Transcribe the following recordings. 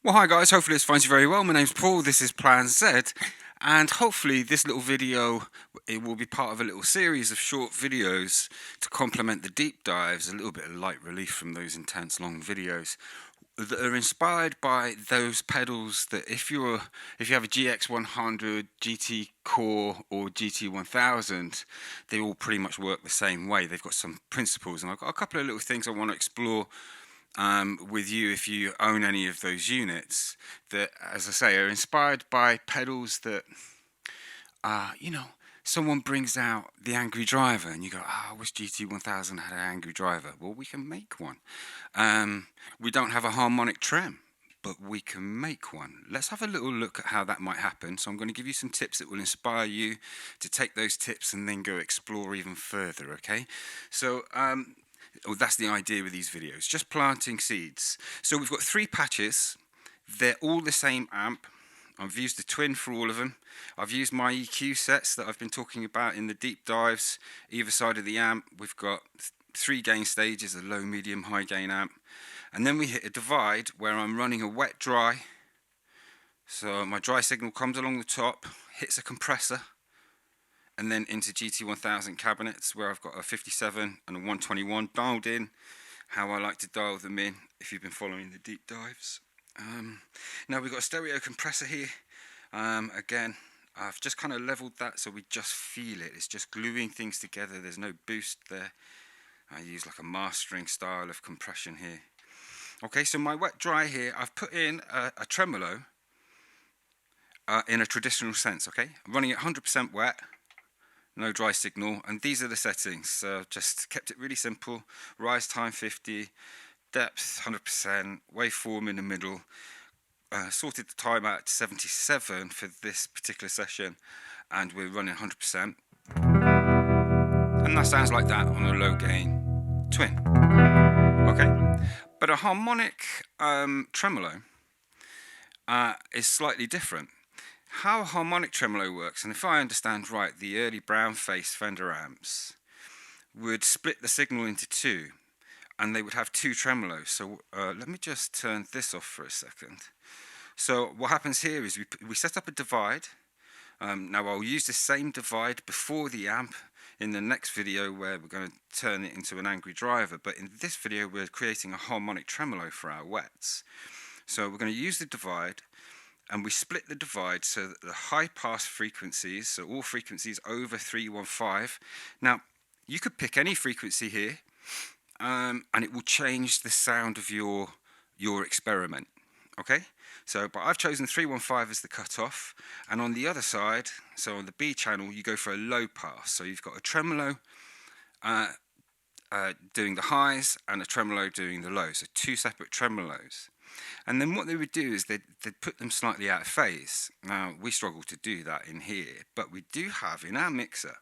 Well, hi guys, hopefully this finds you very well. My name's Paul, this is Plan Z, and hopefully this little video, it will be part of a little series of short videos to complement the deep dives, a little bit of light relief from those intense long videos that are inspired by those pedals that if you have a GX100, GT Core or GT1000, they all pretty much work the same way. They've got some principles, and I've got a couple of little things I want to explore with you if you own any of those units that, as I say, are inspired by pedals that, someone brings out the angry driver and you go, I wish GT1000 had an angry driver. Well, we can make one. We don't have a harmonic trem, but we can make one. Let's have a little look at how that might happen. So I'm going to give you some tips that will inspire you to take those tips and then go explore even further, okay? So, that's the idea with these videos, just planting seeds. So we've got 3 patches. They're all the same amp. I've used a twin for all of them. I've used my EQ sets that I've been talking about in the deep dives. Either side of the amp, we've got 3 gain stages, a low, medium, high gain amp. And then we hit a divide where I'm running a wet dry. So my dry signal comes along the top, hits a compressor, and then into GT1000 cabinets where I've got a 57 and a 121 dialed in, how I like to dial them in if you've been following the deep dives. Now we've got a stereo compressor here. Again, I've just kind of leveled that so we just feel it. It's just gluing things together. There's no boost there. I use like a mastering style of compression here. Okay, so my wet dry here, I've put in a tremolo in a traditional sense, okay? I'm running it 100% wet. No dry signal, and these are the settings. So just kept it really simple. Rise time 50, depth 100%, waveform in the middle. Sorted the time out to 77 for this particular session, and we're running 100%. And that sounds like that on a low gain twin. Okay, but a harmonic tremolo is slightly different. How a harmonic tremolo works, and if I understand right, the early brown-faced Fender amps would split the signal into 2, and they would have 2 tremolos. So let me just turn this off for a second. So what happens here is we set up a divide. Now I'll use the same divide before the amp in the next video where we're going to turn it into an angry driver, but in this video we're creating a harmonic tremolo for our wets. So we're going to use the divide, and we split the divide so that the high pass frequencies, so all frequencies over 315. Now, you could pick any frequency here, and it will change the sound of your experiment. Okay? So, but I've chosen 315 as the cutoff, and on the other side, so on the B channel, you go for a low pass. So you've got a tremolo doing the highs and a tremolo doing the lows, so 2 separate tremolos. And then what they would do is they'd put them slightly out of phase. Now, we struggle to do that in here, but we do have in our mixer,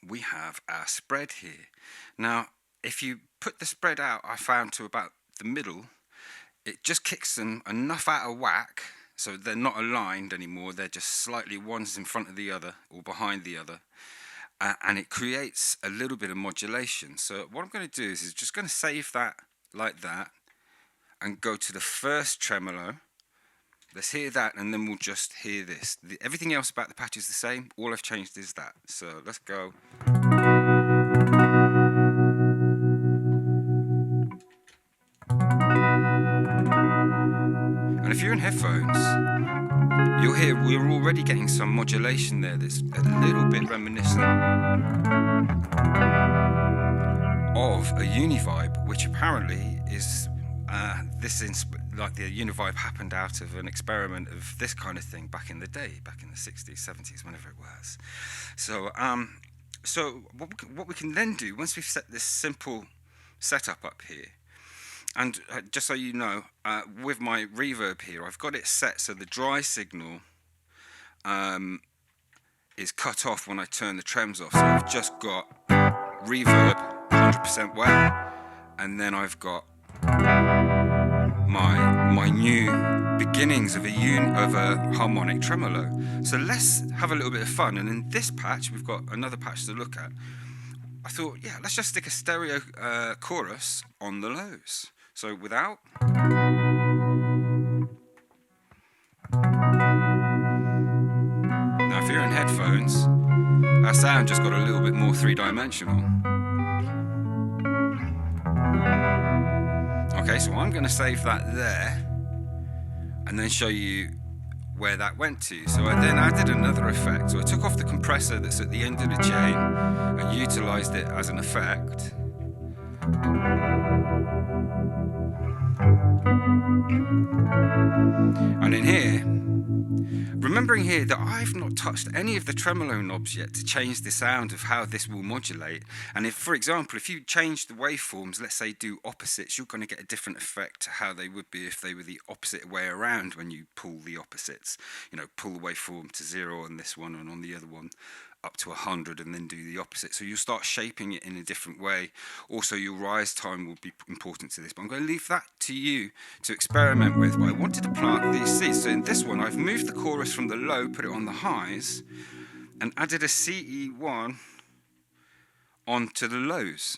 we have our spread here. Now, if you put the spread out, I found to about the middle, it just kicks them enough out of whack, so they're not aligned anymore, they're just slightly one's in front of the other or behind the other. And it creates a little bit of modulation. So what I'm going to do is just going to save that like that, and go to the first tremolo. Let's hear that, and then we'll just hear this. Everything else about the patch is the same. All I've changed is that. So let's go. And if you're in headphones, you'll hear we're already getting some modulation there that's a little bit reminiscent of a Univibe, which apparently is like the Univibe happened out of an experiment of this kind of thing back in the day, back in the 60s, 70s, whenever it was. So, what we can then do, once we've set this simple setup up here, and just so you know, with my reverb here, I've got it set so the dry signal is cut off when I turn the trems off. So I've just got reverb 100% wet, and then I've got my new beginnings of a harmonic tremolo. So let's have a little bit of fun. And in this patch, we've got another patch to look at. I thought, yeah, let's just stick a stereo chorus on the lows. So without. headphones, our sound just got a little bit more three-dimensional. Okay, so I'm going to save that there and then show you where that went to. So I then added another effect. So I took off the compressor that's at the end of the chain and utilized it as an effect. And in here, remembering here that I've not touched any of the tremolo knobs yet to change the sound of how this will modulate. And if, for example, if you change the waveforms, let's say do opposites, you're going to get a different effect to how they would be if they were the opposite way around when you pull the opposites. You know, pull the waveform to 0 on this one and on the other one up to 100 and then do the opposite. So you'll start shaping it in a different way. Also, your rise time will be important to this, but I'm going to leave that to you to experiment with. But I wanted to plant these seeds. So in this one, I've moved the chorus from the low, put it on the highs, and added a CE1 onto the lows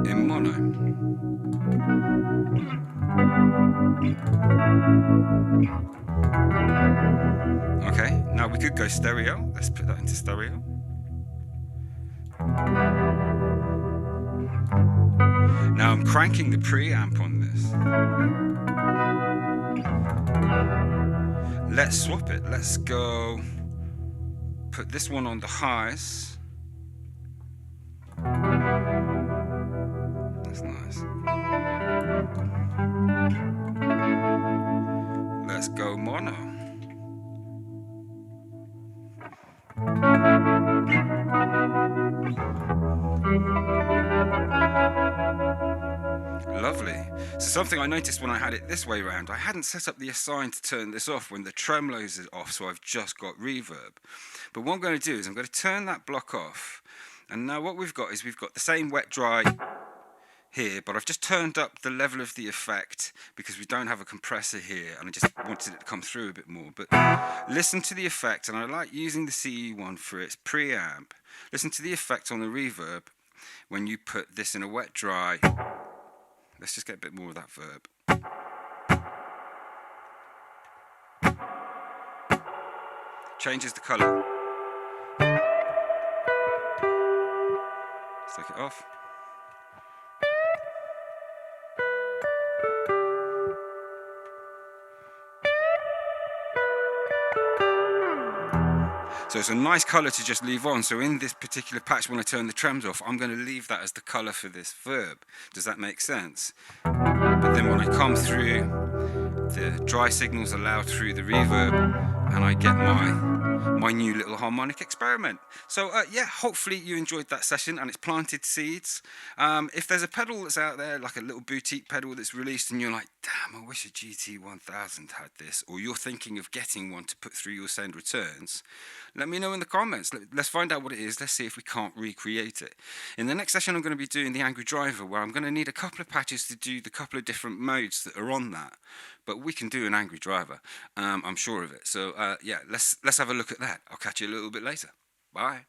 in mono. Okay, now we could go stereo. Let's put that into stereo. Now I'm cranking the preamp on this. Let's swap it. Let's go put this one on the highs. That's nice. Let's go mono. Lovely. So something I noticed when I had it this way around, I hadn't set up the assign to turn this off when the tremolos is off, so I've just got reverb. But what I'm going to do is I'm going to turn that block off, and now what we've got is we've got the same wet dry here, but I've just turned up the level of the effect because we don't have a compressor here, and I just wanted it to come through a bit more. But listen to the effect, and I like using the CE1 for its preamp. Listen to the effect on the reverb when you put this in a wet dry. Let's just get a bit more of that verb. Changes the colour. Let's take it off. So it's a nice colour to just leave on. So in this particular patch, when I turn the trems off, I'm going to leave that as the colour for this verb. Does that make sense? But then when I come through, the dry signals are loud through the reverb, and I get my new little harmonic experiment. So yeah, hopefully you enjoyed that session and it's planted seeds. If there's a pedal that's out there, like a little boutique pedal that's released, and you're like, damn, I wish a GT1000 had this, or you're thinking of getting one to put through your send returns, let me know in the comments. Let's find out what it is. Let's see if we can't recreate it. In the next session, I'm going to be doing the Angry Driver, where I'm going to need a couple of patches to do the couple of different modes that are on that. But we can do an Angry Driver. I'm sure of it. So yeah, let's have a look at that. I'll catch you a little bit later. Bye.